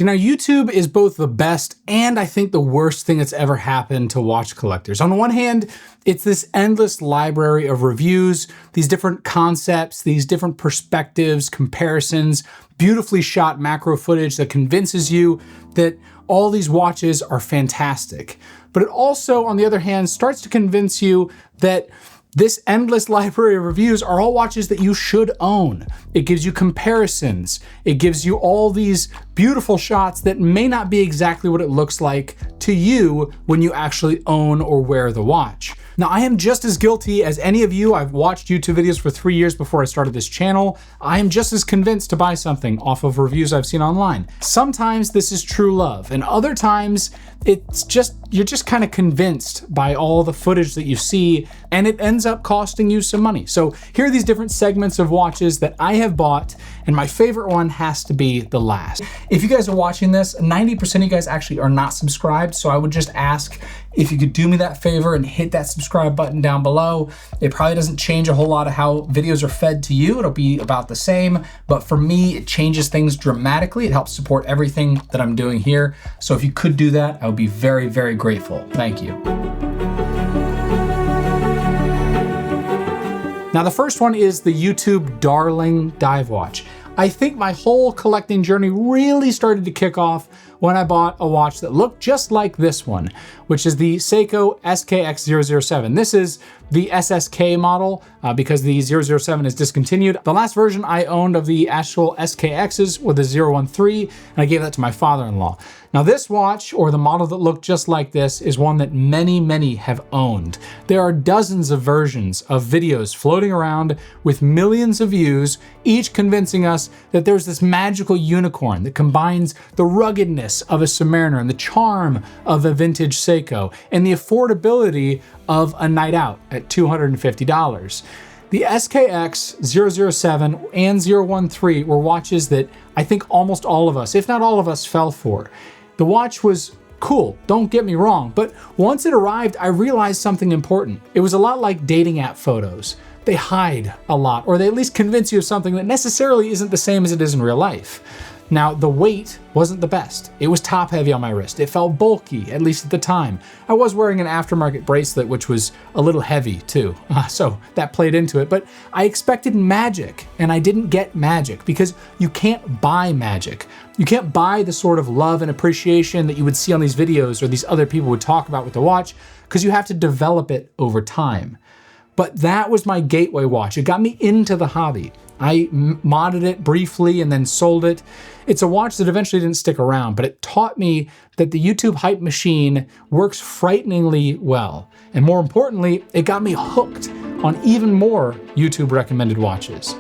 See, now YouTube is both the best and I think the worst thing that's ever happened to watch collectors. On the one hand, it's this endless library of reviews, these different concepts, these different perspectives, comparisons, beautifully shot macro footage that convinces you that all these watches are fantastic. But it also, on the other hand, starts to convince you that this endless library of reviews are all watches that you should own. It gives you comparisons. It gives you all these beautiful shots that may not be exactly what it looks like to you when you actually own or wear the watch. Now, I am just as guilty as any of you. I've watched YouTube videos for 3 years before I started this channel. I am just as convinced to buy something off of reviews I've seen online. Sometimes this is true love, and other times it's just, you're just kind of convinced by all the footage that you see, and it ends up costing you some money. So here are these different segments of watches that I have bought, and my favorite one has to be the last. If you guys are watching this, 90% of you guys actually are not subscribed, so I would just ask if you could do me that favor and hit that subscribe button down below. It probably doesn't change a whole lot of how videos are fed to you. It'll be about the same, but for me, it changes things dramatically. It helps support everything that I'm doing here. So if you could do that, I would be very, very grateful. Thank you. Now, the first one is the YouTube Darling Dive Watch. I think my whole collecting journey really started to kick off when I bought a watch that looked just like this one, which is the Seiko SKX007. This is the SSK model because the 007 is discontinued. The last version I owned of the actual SKXs was the 013, and I gave that to my father-in-law. Now this watch, or the model that looked just like this, is one that many have owned. There are dozens of versions of videos floating around with millions of views, each convincing us that there's this magical unicorn that combines the ruggedness of a Submariner and the charm of a vintage Seiko and the affordability of a night out at $250. The SKX 007 and 013 were watches that I think almost all of us, if not all of us, fell for. The watch was cool, don't get me wrong, but once it arrived, I realized something important. It was a lot like dating app photos. They hide a lot, or they at least convince you of something that necessarily isn't the same as it is in real life. Now, the weight wasn't the best. It was top heavy on my wrist. It felt bulky, at least at the time. I was wearing an aftermarket bracelet, which was a little heavy too, so that played into it. But I expected magic, and I didn't get magic because you can't buy magic. You can't buy the sort of love and appreciation that you would see on these videos or these other people would talk about with the watch because you have to develop it over time. But that was my gateway watch. It got me into the hobby. I modded it briefly and then sold it. It's a watch that eventually didn't stick around, but it taught me that the YouTube hype machine works frighteningly well. And more importantly, it got me hooked on even more YouTube recommended watches.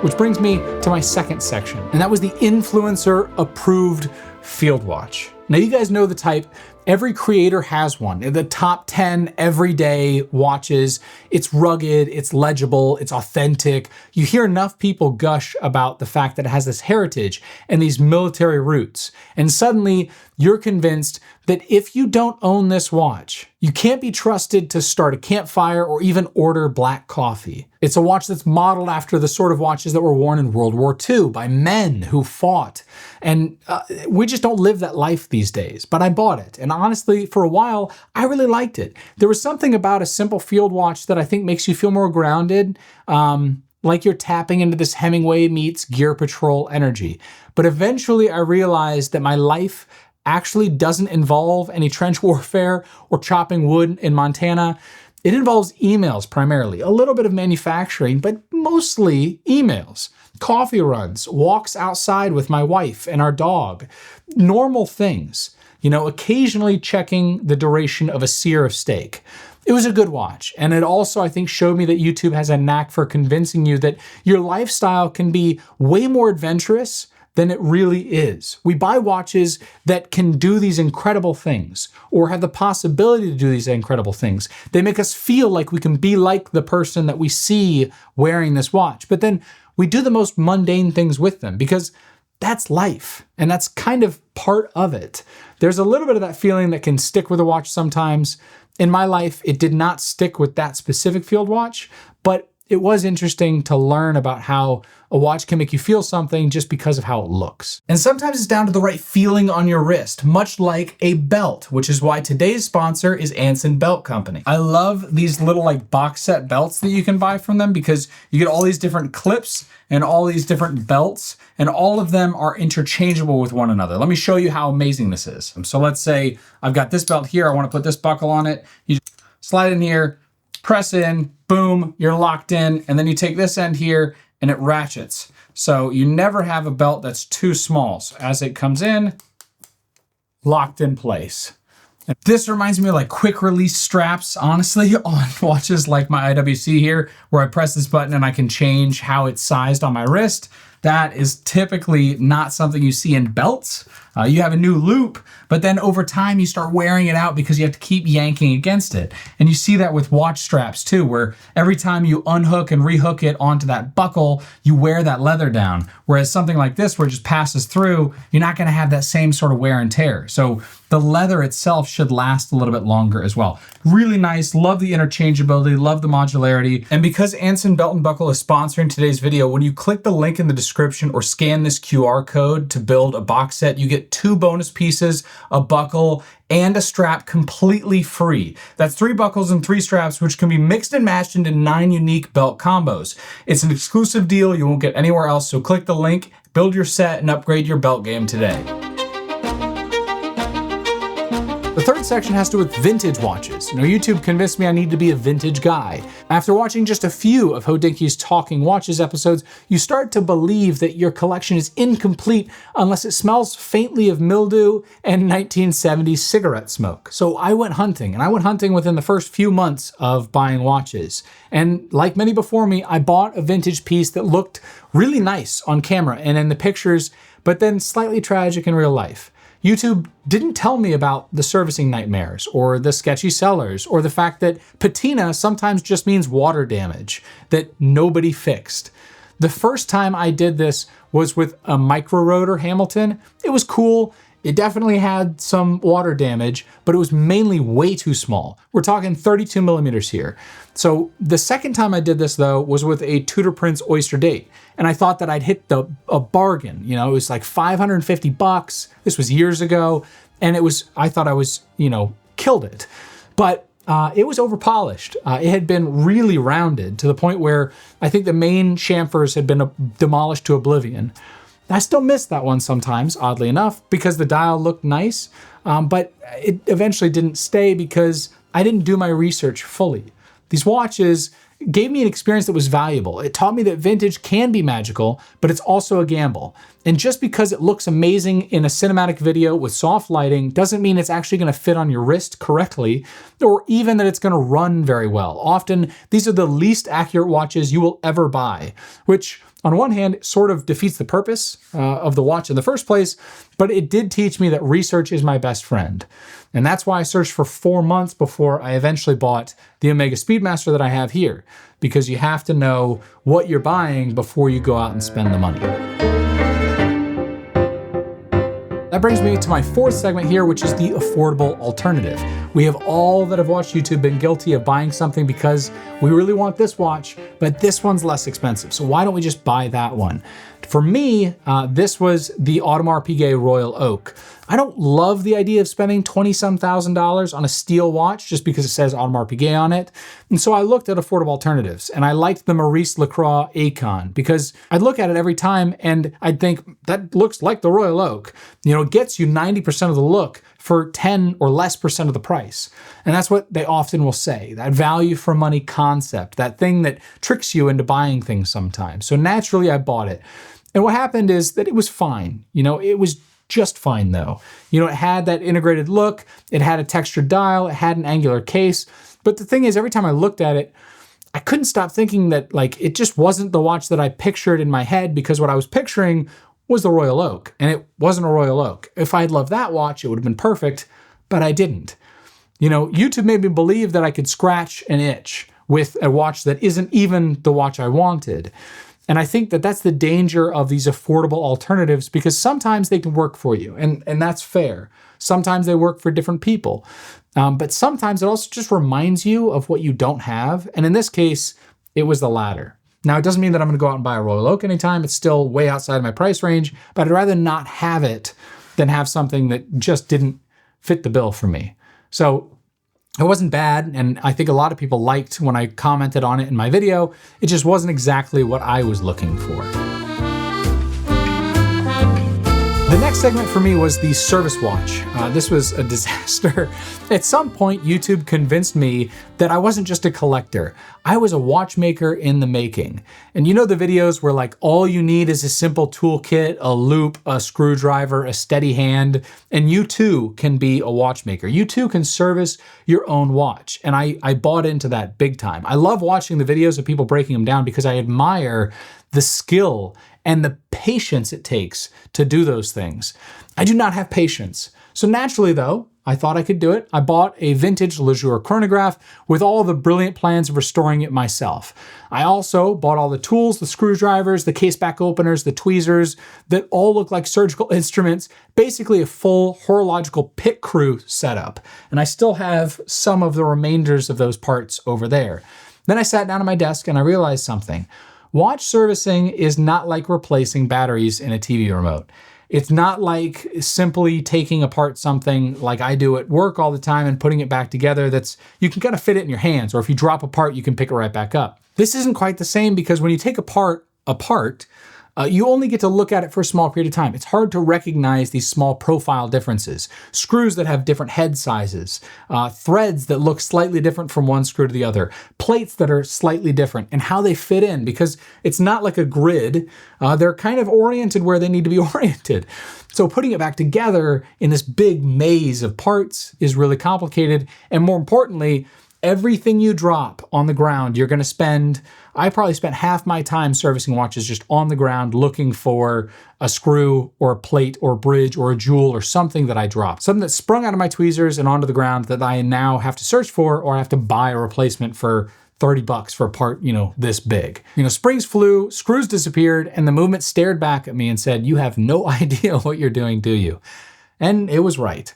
Which brings me to my second section, and that was the influencer approved field watch. Now you guys know the type. Every creator has one. The top 10 everyday watches. It's rugged, it's legible, it's authentic. You hear enough people gush about the fact that it has this heritage and these military roots. And suddenly you're convinced that if you don't own this watch, you can't be trusted to start a campfire or even order black coffee. It's a watch that's modeled after the sort of watches that were worn in World War II by men who fought. And we just don't live that life these days, but I bought it. And honestly, for a while, I really liked it. There was something about a simple field watch that I think makes you feel more grounded, like you're tapping into this Hemingway meets Gear Patrol energy. But eventually I realized that my life actually doesn't involve any trench warfare or chopping wood in Montana. It involves emails primarily, a little bit of manufacturing, but mostly emails. Coffee runs, walks outside with my wife and our dog, normal things. You know, occasionally checking the duration of a sear of steak. It was a good watch, and it also, I think, showed me that YouTube has a knack for convincing you that your lifestyle can be way more adventurous than it really is. We buy watches that can do these incredible things or have the possibility to do these incredible things. They make us feel like we can be like the person that we see wearing this watch, but then we do the most mundane things with them because that's life, and that's kind of part of it. There's a little bit of that feeling that can stick with a watch sometimes. In my life, it did not stick with that specific field watch, but it was interesting to learn about how a watch can make you feel something just because of how it looks. And sometimes it's down to the right feeling on your wrist, much like a belt, which is why today's sponsor is Anson Belt Company. I love these little like box set belts that you can buy from them because you get all these different clips and all these different belts, and all of them are interchangeable with one another. Let me show you how amazing this is. So let's say I've got this belt here, I want to put this buckle on it. You slide in here, press in, boom, you're locked in, and then you take this end here and it ratchets. So you never have a belt that's too small. So as it comes in, locked in place. And this reminds me of like quick release straps, honestly, on watches like my IWC here, where I press this button and I can change how it's sized on my wrist. That is typically not something you see in belts. You have a new loop, but then over time you start wearing it out because you have to keep yanking against it. And you see that with watch straps too, where every time you unhook and rehook it onto that buckle, you wear that leather down. Whereas something like this, where it just passes through, you're not gonna have that same sort of wear and tear. So the leather itself should last a little bit longer as well. Really nice, love the interchangeability, love the modularity. And because Anson Belt & Buckle is sponsoring today's video, when you click the link in the description or scan this QR code to build a box set, you get 2 bonus pieces, a buckle, and a strap completely free. That's 3 buckles and 3 straps, which can be mixed and matched into 9 unique belt combos. It's an exclusive deal you won't get anywhere else, so click the link, build your set, and upgrade your belt game today. The third section has to do with vintage watches. YouTube convinced me I need to be a vintage guy. After watching just a few of Hodinkee Talking Watches episodes, you start to believe that your collection is incomplete unless it smells faintly of mildew and 1970s cigarette smoke. So I went hunting, and I went hunting within the first few months of buying watches. And like many before me, I bought a vintage piece that looked really nice on camera and in the pictures, but then slightly tragic in real life. YouTube didn't tell me about the servicing nightmares or the sketchy sellers or the fact that patina sometimes just means water damage that nobody fixed. The first time I did this was with a micro rotor Hamilton. It was cool. It definitely had some water damage, but it was mainly way too small. We're talking 32 millimeters here. So the second time I did this though was with a Tudor Prince Oyster Date. And I thought that I'd hit a bargain. It was like 550 bucks. This was years ago. And I thought I was, killed it. But it was over polished. It had been really rounded to the point where I think the main chamfers had been demolished to oblivion. I still miss that one sometimes, oddly enough, because the dial looked nice, but it eventually didn't stay because I didn't do my research fully. These watches gave me an experience that was valuable. It taught me that vintage can be magical, but it's also a gamble. And just because it looks amazing in a cinematic video with soft lighting doesn't mean it's actually going to fit on your wrist correctly, or even that it's going to run very well. Often, these are the least accurate watches you will ever buy, which on one hand, it sort of defeats the purpose of the watch in the first place, but it did teach me that research is my best friend. And that's why I searched for 4 months before I eventually bought the Omega Speedmaster that I have here, because you have to know what you're buying before you go out and spend the money. That brings me to my fourth segment here, which is the affordable alternative. We have all that have watched YouTube been guilty of buying something because we really want this watch, but this one's less expensive. So why don't we just buy that one? For me, this was the Audemars Piguet Royal Oak. I don't love the idea of spending $20-some thousand on a steel watch just because it says Audemars Piguet on it. And so I looked at affordable alternatives, and I liked the Maurice Lacroix Acon because I'd look at it every time and I'd think, that looks like the Royal Oak. It gets you 90% of the look for 10 or less percent of the price. And that's what they often will say, that value for money concept, that thing that tricks you into buying things sometimes. So naturally I bought it. And what happened is that it was fine. It was just fine though. It had that integrated look, it had a textured dial, it had an angular case. But the thing is, every time I looked at it, I couldn't stop thinking that it just wasn't the watch that I pictured in my head, because what I was picturing was the Royal Oak, and it wasn't a Royal Oak. If I'd loved that watch, it would have been perfect, but I didn't. YouTube made me believe that I could scratch an itch with a watch that isn't even the watch I wanted. And I think that that's the danger of these affordable alternatives, because sometimes they can work for you, and that's fair. Sometimes they work for different people. But sometimes it also just reminds you of what you don't have. And in this case, it was the latter. Now, it doesn't mean that I'm gonna go out and buy a Royal Oak anytime. It's still way outside of my price range, but I'd rather not have it than have something that just didn't fit the bill for me. So it wasn't bad, and I think a lot of people liked when I commented on it in my video. It just wasn't exactly what I was looking for. The next segment for me was the service watch. This was a disaster. At some point, YouTube convinced me that I wasn't just a collector. I was a watchmaker in the making. And you know the videos where like all you need is a simple toolkit, a loop, a screwdriver, a steady hand, and you too can be a watchmaker. You too can service your own watch. And I bought into that big time. I love watching the videos of people breaking them down because I admire the skill and the patience it takes to do those things. I do not have patience. So naturally though, I thought I could do it. I bought a vintage Lejour chronograph with all the brilliant plans of restoring it myself. I also bought all the tools, the screwdrivers, the case back openers, the tweezers that all look like surgical instruments, basically a full horological pit crew setup. And I still have some of the remainders of those parts over there. Then I sat down at my desk and I realized something. Watch servicing is not like replacing batteries in a TV remote. It's not like simply taking apart something like I do at work all the time and putting it back together you can kind of fit it in your hands, or if you drop a part, you can pick it right back up. This isn't quite the same because when you take a part, you only get to look at it for a small period of time. It's hard to recognize these small profile differences. Screws that have different head sizes, threads that look slightly different from one screw to the other, plates that are slightly different, and how they fit in, because it's not like a grid. They're kind of oriented where they need to be oriented. So putting it back together in this big maze of parts is really complicated. And more importantly, everything you drop on the ground, you're gonna spend, I probably spent half my time servicing watches just on the ground looking for a screw or a plate or a bridge or a jewel or something that I dropped. Something that sprung out of my tweezers and onto the ground that I now have to search for, or I have to buy a replacement for 30 bucks for a part, this big. Springs flew, screws disappeared, and the movement stared back at me and said, "You have no idea what you're doing, do you?" And it was right.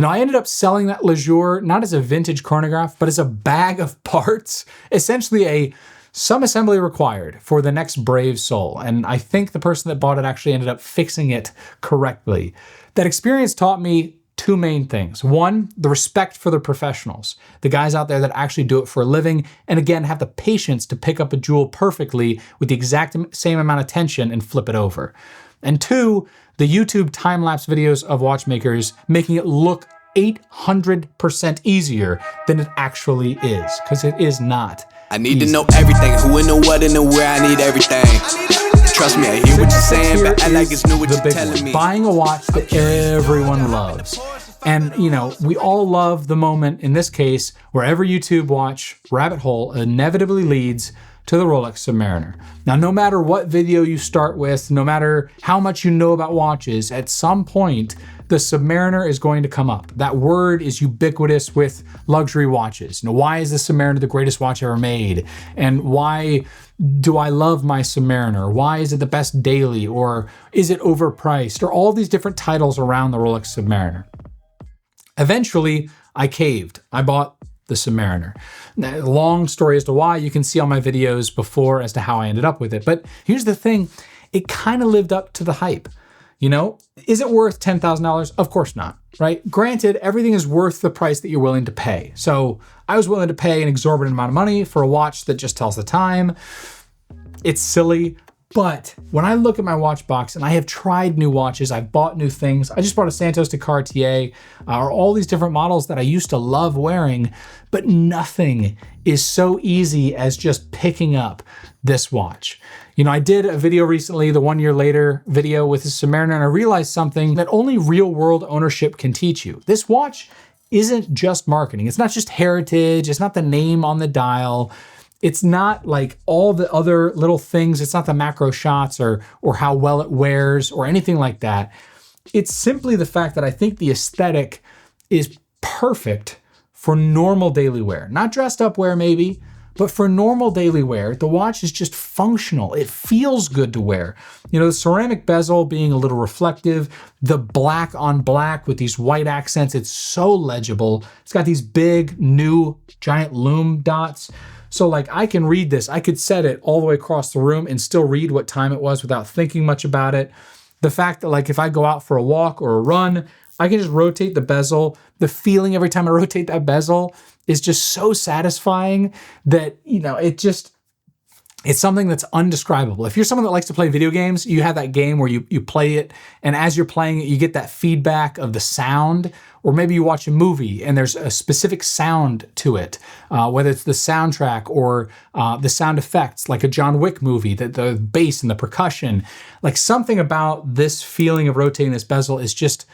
I ended up selling that Lejour not as a vintage chronograph, but as a bag of parts, essentially some assembly required for the next brave soul. And I think the person that bought it actually ended up fixing it correctly. That experience taught me two main things. One, the respect for the professionals, the guys out there that actually do it for a living, and again, have the patience to pick up a jewel perfectly with the exact same amount of tension and flip it over. And two, the YouTube time-lapse videos of watchmakers making it look 800% easier than it actually is, because it is not. I need to know everything, who and the what and the where, I need everything. Trust me, I hear what you're saying, but I like it's new what you're telling me. Buying a watch that everyone loves. And, we all love the moment, in this case, where every YouTube watch rabbit hole inevitably leads to the Rolex Submariner. Now, no matter what video you start with, no matter how much you know about watches, at some point, the Submariner is going to come up. That word is ubiquitous with luxury watches. Why is the Submariner the greatest watch ever made? And why do I love my Submariner? Why is it the best daily? Or is it overpriced? Or all these different titles around the Rolex Submariner. Eventually, I caved. I bought the Submariner. Now, long story as to why, you can see all my videos before as to how I ended up with it. But here's the thing, it kind of lived up to the hype. Is it worth $10,000? Of course not, right? Granted, everything is worth the price that you're willing to pay. So I was willing to pay an exorbitant amount of money for a watch that just tells the time. It's silly. But when I look at my watch box, and I have tried new watches, I've bought new things. I just bought a Santos de Cartier, or all these different models that I used to love wearing, but nothing is so easy as just picking up this watch. I did a video recently, the 1 year later video with the Submariner, and I realized something that only real world ownership can teach you. This watch isn't just marketing. It's not just heritage. It's not the name on the dial. It's not like all the other little things. It's not the macro shots or how well it wears or anything like that. It's simply the fact that I think the aesthetic is perfect for normal daily wear. Not dressed up wear maybe, but for normal daily wear, the watch is just functional. It feels good to wear. The ceramic bezel being a little reflective, the black on black with these white accents, it's so legible. It's got these big, new, giant lume dots. So like I can read this, I could set it all the way across the room and still read what time it was without thinking much about it. The fact that like if I go out for a walk or a run, I can just rotate the bezel. The feeling every time I rotate that bezel is just so satisfying that, you know, it's something that's undescribable. If you're someone that likes to play video games, you have that game where you play it, and as you're playing it, you get that feedback of the sound, or maybe you watch a movie and there's a specific sound to it, whether it's the soundtrack or the sound effects, like a John Wick movie, the bass and the percussion. Like something about this feeling of rotating this bezel is just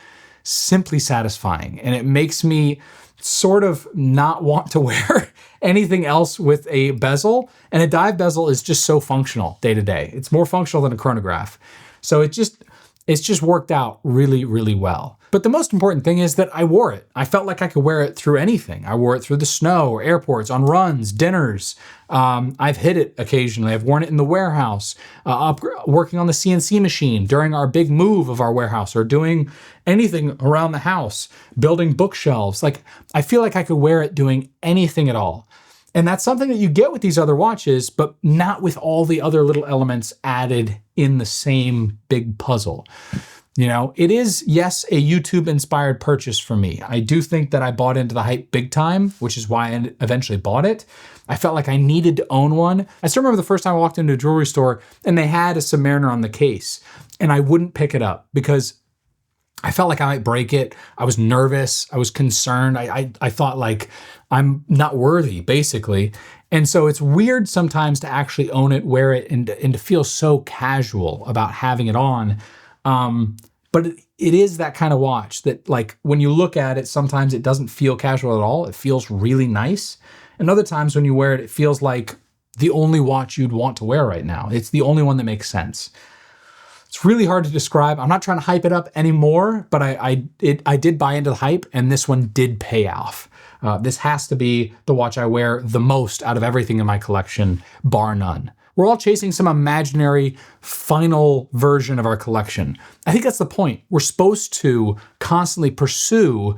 simply satisfying, and it makes me sort of not want to wear anything else with a bezel. And a dive bezel is just so functional day to day. It's more functional than a chronograph. So it's just worked out really, really well. But the most important thing is that I wore it. I felt like I could wear it through anything. I wore it through the snow or airports, on runs, dinners. I've hit it occasionally. I've worn it in the warehouse, working on the CNC machine during our big move of our warehouse, or doing anything around the house, building bookshelves. Like I feel like I could wear it doing anything at all. And that's something that you get with these other watches, but not with all the other little elements added in the same big puzzle. You know, it is, yes, a YouTube inspired purchase for me. I do think that I bought into the hype big time, which is why I eventually bought it. I felt like I needed to own one. I still remember the first time I walked into a jewelry store and they had a Submariner on the case, and I wouldn't pick it up because I felt like I might break it. I was nervous. I was concerned. I thought like I'm not worthy, basically. And so it's weird sometimes to actually own it, wear it, and to feel so casual about having it on. But it is that kind of watch that, like, when you look at it, sometimes it doesn't feel casual at all. It feels really nice. And other times when you wear it, it feels like the only watch you'd want to wear right now. It's the only one that makes sense. It's really hard to describe. I'm not trying to hype it up anymore, but I did buy into the hype, and this one did pay off. This has to be the watch I wear the most out of everything in my collection, bar none. We're all chasing some imaginary final version of our collection. I think that's the point. We're supposed to constantly pursue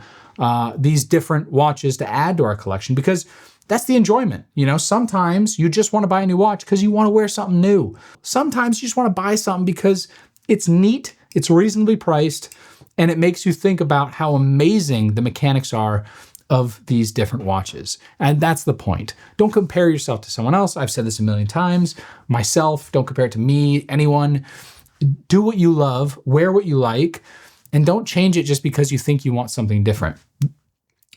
these different watches to add to our collection, because that's the enjoyment. You know, sometimes you just want to buy a new watch because you want to wear something new. Sometimes you just want to buy something because it's neat, it's reasonably priced, and it makes you think about how amazing the mechanics are of these different watches. And that's the point. Don't compare yourself to someone else. I've said this a million times. Myself, don't compare it to me, anyone. Do what you love, wear what you like, and don't change it just because you think you want something different.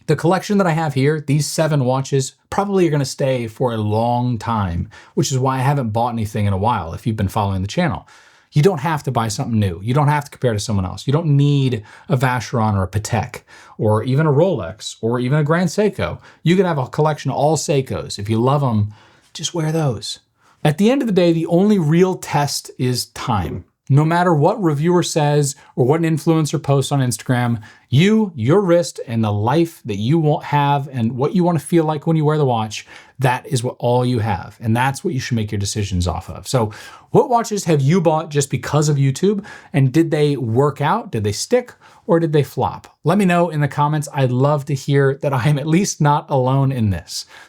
The collection that I have here, these 7 watches, probably are going to stay for a long time, which is why I haven't bought anything in a while, if you've been following the channel. You don't have to buy something new. You don't have to compare to someone else. You don't need a Vacheron or a Patek or even a Rolex or even a Grand Seiko. You can have a collection of all Seikos. If you love them, just wear those. At the end of the day, the only real test is time. No matter what reviewer says or what an influencer posts on Instagram, your wrist, and the life that you want have and what you want to feel like when you wear the watch, that is what all you have. And that's what you should make your decisions off of. So what watches have you bought just because of YouTube? And did they work out? Did they stick? Or did they flop? Let me know in the comments. I'd love to hear that I am at least not alone in this.